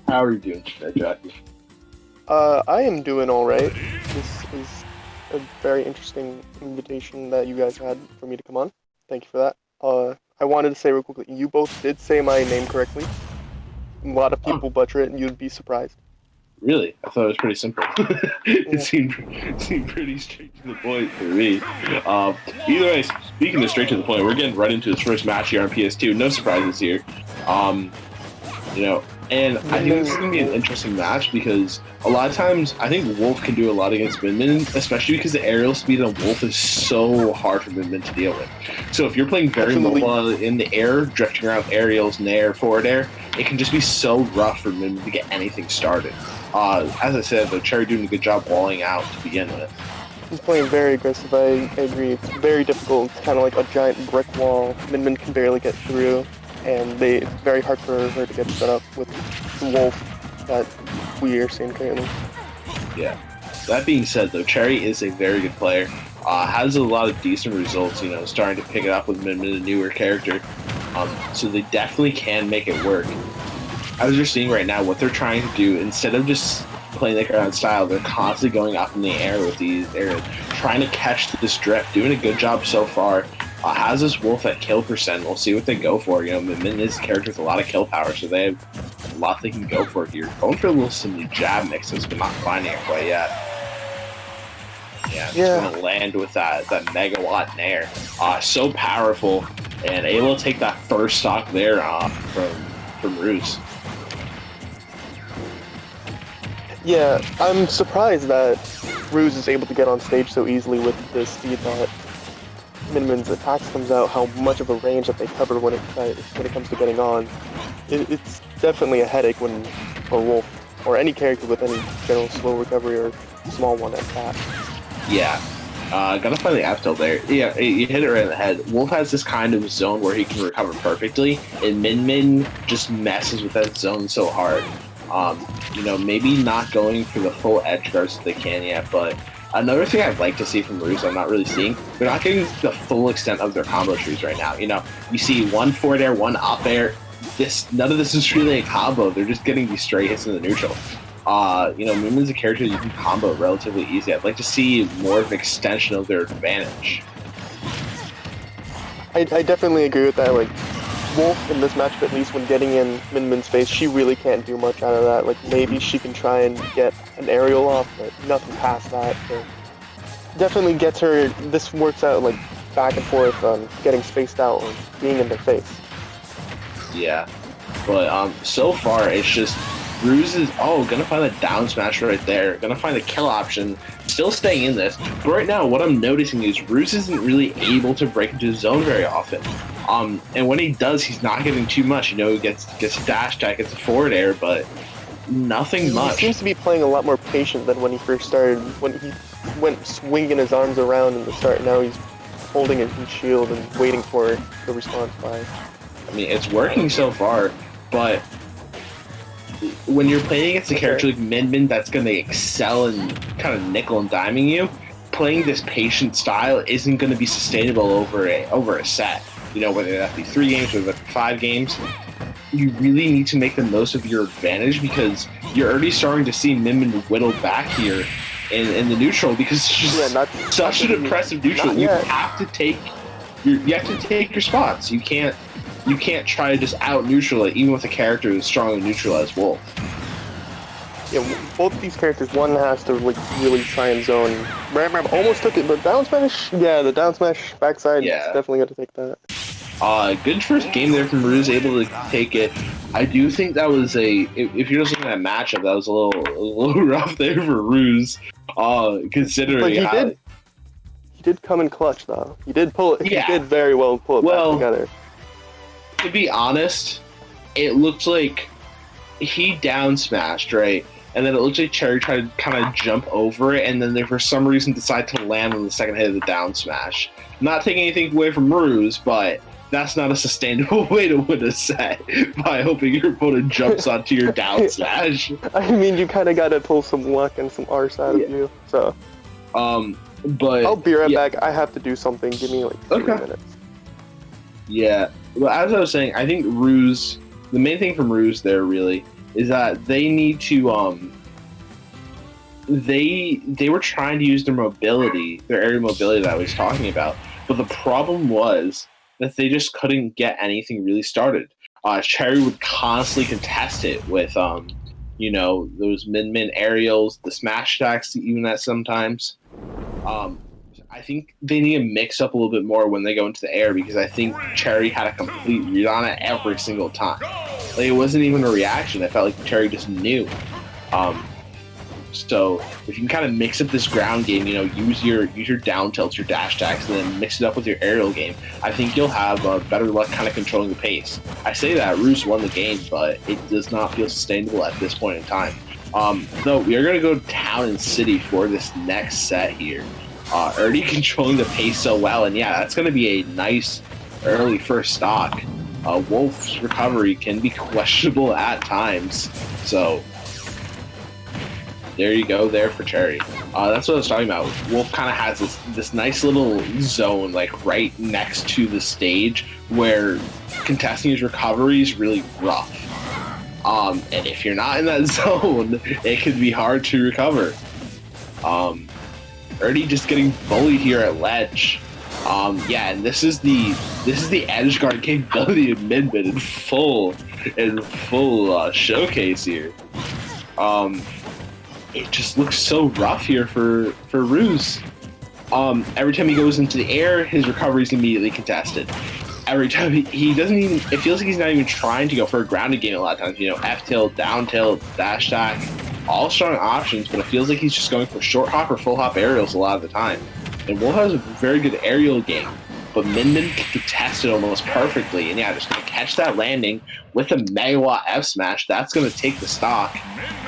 How are you doing today, Jackie? I am doing all right. This is a very interesting invitation that you guys had for me to come on. Thank you for that. I wanted to say real quickly, you both did say my name correctly. A lot of Oh, people butcher it, and you'd be surprised. really? I thought it was pretty simple. it Yeah. seemed pretty straight to the point for me. Either way, speaking of straight to the point, we're getting right into this first match here on PS2. No surprises here. Um, you know, and I Min think this is Min going to be an Wolf. interesting match because a lot of times I think Wolf can do a lot against Min Min, especially because the aerial speed on Wolf is so hard for Min Min to deal with. So if you're playing very Absolutely. mobile in the air, drifting around with aerials, nair, forward air, it can just be so rough for Min Min to get anything started. As I said, though, Cherry doing a good job walling out to begin with. He's playing very aggressive. I agree. It's very difficult. It's kind of like a giant brick wall. Min Min can barely get through, and it's very hard for her to get set up with the Wolf that we are seeing currently. Yeah. That being said, though, Cherry is a very good player. Has a lot of decent results, starting to pick it up with Min Min, a newer character. So they definitely can make it work. As you're seeing right now, what they're trying to do, instead of just playing their current style, they're constantly going up in the air with these areas, trying to catch this drift, doing a good job so far. Has this Wolf at kill percent. We'll see what they go for. Min Min is a character with a lot of kill power, so they have a lot they can go for here. Going for a little some jab mixes, but not finding it quite yet. Yeah, just gonna land with that megawatt nair. So powerful and able to take that first stock there from Rews. Yeah, I'm surprised that Rews is able to get on stage so easily with the speed that Min Min's attacks comes out, how much of a range that they cover when it comes to getting on. It's definitely a headache when for Wolf or any character with any general slow recovery or small one at that. Yeah. Gotta find the F tilt there. Yeah, you hit it right in the head. Wolf has this kind of zone where he can recover perfectly, and Min Min just messes with that zone so hard. Maybe not going for the full edge guards that they can yet, but another thing I'd like to see from Rews, I'm not really seeing, they're not getting the full extent of their combo trees right now. You see one forward air, one up air. None of this is really a combo. They're just getting these stray hits in the neutral. Min Min's a character you can combo relatively easy. I'd like to see more of an extension of their advantage. I definitely agree with that. Like, Wolf in this matchup, at least when getting in Min Min's face, she really can't do much out of that. Like, maybe she can try and get an aerial off, but nothing past that. So definitely gets her. This works out like back and forth on getting spaced out or being in their face. Yeah, but so far it's just Rews is gonna find a down smash right there, gonna find a kill option, still staying in this. But right now, what I'm noticing is Rews isn't really able to break into the zone very often. And when he does, he's not getting too much. He gets a dash attack, gets a forward air, but nothing much. He seems to be playing a lot more patient than when he first started. When he went swinging his arms around in the start, now he's holding his shield and waiting for the response by. I mean, it's working so far, but when you're playing against a character like Min Min that's going to excel and kind of nickel and diming you, playing this patient style isn't going to be sustainable over a set. Whether that be 3 games, whether that be 5 games, you really need to make the most of your advantage because you're already starting to see Min Min whittle back here in the neutral because it's just such an impressive neutral. You have to take your spots. You can't try to just out neutral it, even with a character as strong and neutral as Wolf. Yeah, both these characters, one has to like really try and zone. Ram almost took it, but down smash. Yeah, the down smash backside. Yeah, definitely got to take that. Good first game there from Rews, able to take it. I do think that was if you're just looking at matchup, that was a little rough there for Rews. Considering he did come in clutch though. He did pull it. Yeah. He did very well pull it back together. To be honest, it looked like he down smashed, right? And then it looked like Cherry tried to kind of jump over it, and then they for some reason decided to land on the second hit of the down smash. Not taking anything away from Rews, but that's not a sustainable way to win a set by hoping your opponent jumps onto your down smash. I mean, you kind of got to pull some luck and some arse out of you. So, but I'll be right back. I have to do something. Give me like 3 minutes. Yeah. Well, as I was saying, I think Rews, the main thing from Rews there really is that they need to they were trying to use their mobility, their aerial mobility that I was talking about, but the problem was that they just couldn't get anything really started. Cherry would constantly contest it with those min aerials, the smash attacks, even that sometimes. I think they need to mix up a little bit more when they go into the air, because I think Cherry had a complete read on it every single time. Like, it wasn't even a reaction. I felt like Cherry just knew. So if you can kind of mix up this ground game, use your down tilts, your dash attacks, and then mix it up with your aerial game, I think you'll have better luck kind of controlling the pace. I say that Rews won the game, but it does not feel sustainable at this point in time. Though we are going to go town and city for this next set here. Already controlling the pace so well, and yeah, that's going to be a nice early first stock. Wolf's recovery can be questionable at times, so there you go there for Cherry. That's what I was talking about. Wolf kind of has this nice little zone like right next to the stage where contesting his recovery is really rough. And if you're not in that zone, it can be hard to recover. Already just getting bullied here at ledge. Yeah, and this is the edge guard capability of Min-Min in full showcase here. It just looks so rough here for Rews. Every time he goes into the air, his recovery is immediately contested. Every time he doesn't even, it feels like he's not even trying to go for a grounded game a lot of times. F tilt, down tilt, dash attack, all strong options, but it feels like he's just going for short hop or full hop aerials a lot of the time. And Wolf has a very good aerial game, but Min-Min can contest it almost perfectly. And yeah, just gonna catch that landing with a megawatt F smash. That's gonna take the stock.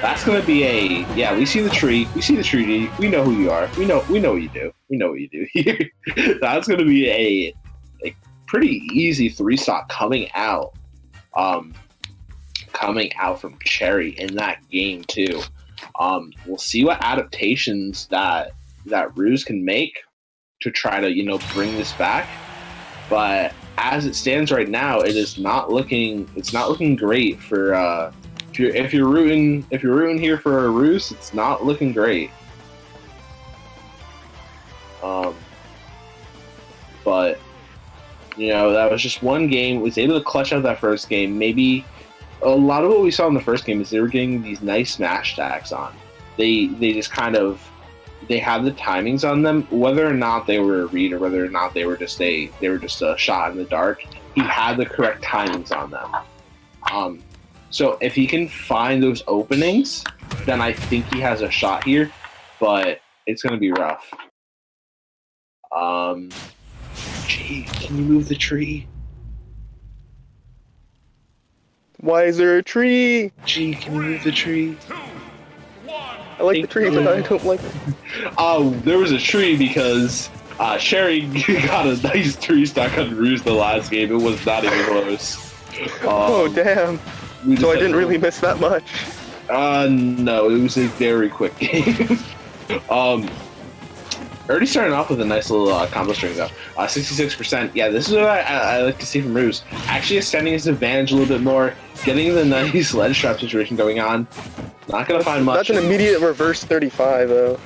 That's gonna be we see the tree. We see the tree. We know who you are. We know what you do. We know what you do here. That's gonna be a pretty easy 3-stock coming out. Coming out from Cherry in that game too. We'll see what adaptations that Rews can make to try to bring this back. But as it stands right now, it's not looking great for if you're rooting here for Rews, it's not looking great. But that was just one game. Was able to clutch out that first game. Maybe a lot of what we saw in the first game is they were getting these nice smash attacks on. They just kind of, they had the timings on them, whether or not they were a read or whether or not they were just a shot in the dark. He had the correct timings on them. So if he can find those openings, then I think he has a shot here, but it's going to be rough. Gee, can you move the tree? Why is there a tree? Gee, can you move the tree? I like the tree, but I don't like it. There was a tree because Sherry got a nice 3-stock on Rews the last game. It was not even close. Oh, damn. So I didn't really miss that much. No, it was a very quick game. Already starting off with a nice little combo string though. 66%. Yeah, this is what I like to see from Rews. Actually extending his advantage a little bit more, getting the nice ledge trap situation going on. Not gonna find much. That's an immediate reverse 35 though.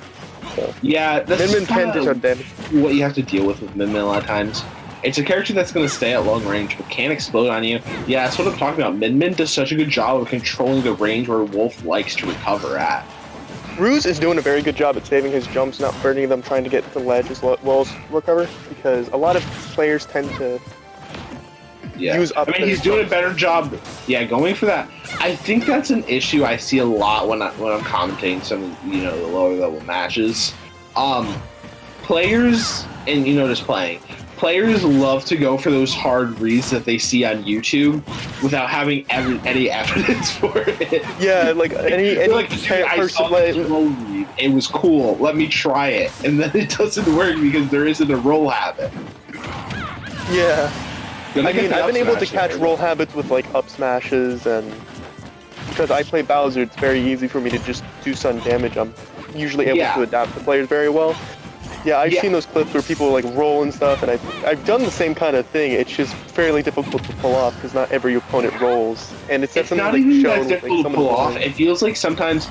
So. Yeah, that's Min-Min can do some damage. What you have to deal with Min-Min a lot of times. It's a character that's going to stay at long range but can't explode on you. Yeah, that's what I'm talking about. Min-Min does such a good job of controlling the range where Wolf likes to recover at. Rews is doing a very good job at saving his jumps, not burning them, trying to get to the ledge as well as recover, because a lot of players tend to use up. I mean, he's doing a better job. Yeah, going for that. I think that's an issue I see a lot when I'm commentating some of the lower level matches. Players and just playing. Players love to go for those hard reads that they see on YouTube without having any evidence for it. Yeah, like any like, I saw this roll read. It was cool. Let me try it, and then it doesn't work because there isn't a roll habit. Yeah, I mean, I've been able to catch roll habits with like up smashes, and because I play Bowser, it's very easy for me to just do some damage. I'm usually able to adapt the players very well. Yeah, I've seen those clips where people like roll and stuff, and I've done the same kind of thing. It's just fairly difficult to pull off because not every opponent rolls, and it's It's not like, even shown, that difficult to pull off. It feels like sometimes,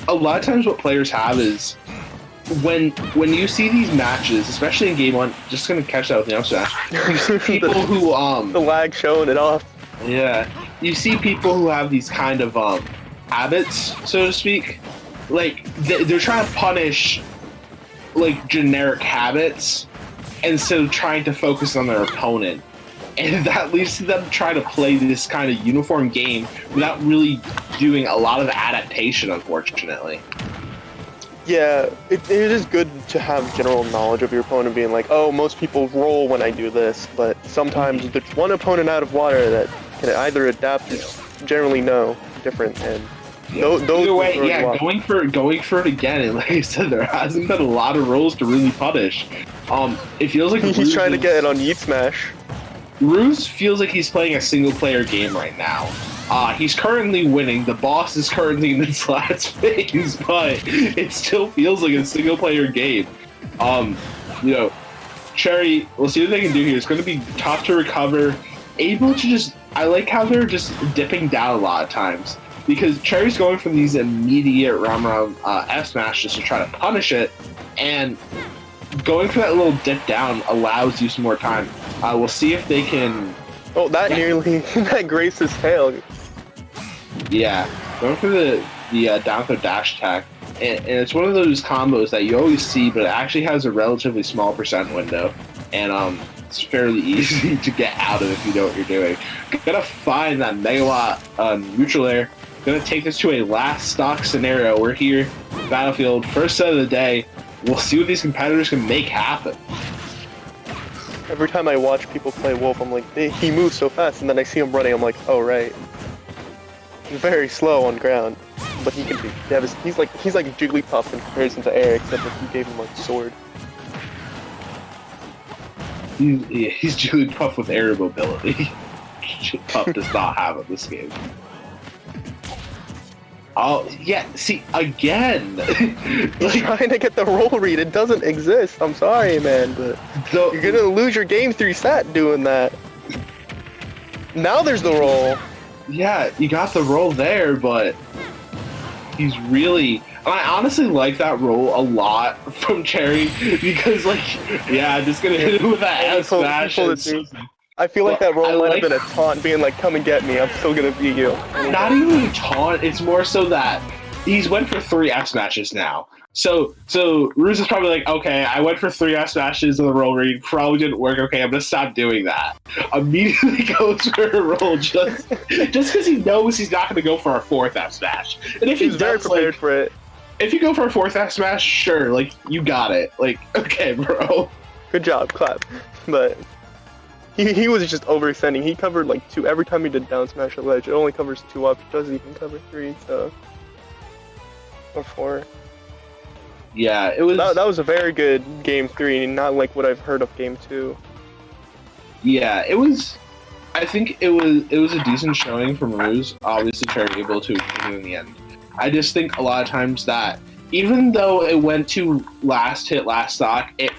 a lot of times, what players have is when you see these matches, especially in game one. Just gonna catch that with the Outta Smash. You see people who the lag showing it off. Yeah, you see people who have these kind of habits, so to speak. Like they're trying to punish like generic habits instead of trying to focus on their opponent, and that leads to them trying to play this kind of uniform game without really doing a lot of adaptation, unfortunately. Yeah, it is good to have general knowledge of your opponent, being like, oh, most people roll when I do this, but sometimes there's one opponent out of water that can either adapt or generally no different, and those Either way, yeah, going for it again, and like I said, there hasn't been a lot of rolls to really punish. It feels like he's trying to get it on Yeet Smash. Rews feels like he's playing a single-player game right now. He's currently winning. The boss is currently in its last phase, but it still feels like a single-player game. Cherry, we'll see what they can do here. It's going to be tough to recover. Able to just, I like how they're just dipping down a lot of times, because Cherry's going for these immediate round F smashes to try to punish it, and going for that little dip down allows you some more time. We'll see if they can. Oh, that nearly that grazed his tail. Yeah, going for the down throw dash attack, and it's one of those combos that you always see, but it actually has a relatively small percent window, and it's fairly easy to get out of if you know what you're doing. Gonna find that megawatt neutral air. Gonna take this to a last stock scenario. We're here, Battlefield, first set of the day. We'll see what these competitors can make happen. Every time I watch people play Wolf, I'm like, he moves so fast, and then I see him running, I'm like, oh right. He's very slow on ground, but he can be. He's like Jigglypuff in comparison to air, except that he gave him like sword. He's Jigglypuff with air mobility. Jigglypuff does not have it this game. Oh, yeah, see, again! He's trying to get the roll read, it doesn't exist, I'm sorry, man, but you're gonna lose your game 3 set doing that. Now there's the roll. Yeah, you got the roll there, but he's really... I honestly like that roll a lot from Cherry, because, like, yeah, just gonna hit him with that F smash. I feel like that roll might have been a taunt, being like, come and get me, I'm still gonna beat you. Not even a taunt, it's more so that he's went for 3 F smashes now. So Rews is probably like, okay, I went for 3 F smashes in the roll read, probably didn't work, okay, I'm gonna stop doing that. Immediately goes for a roll just because he knows he's not gonna go for a 4th F smash. And if he's very prepared for it. If you go for a 4th F smash, sure, like, you got it. Like, okay, bro. Good job, clap. But he was just overextending. He covered like 2 every time he did down smash a ledge. It only covers 2 up. It doesn't even cover 3, so or 4. Yeah, it was. That was a very good game 3, not like what I've heard of game 2. Yeah, it was. I think it was a decent showing from Rews. Obviously, Cherry able to win in the end. I just think a lot of times that even though it went to last hit, last stock, it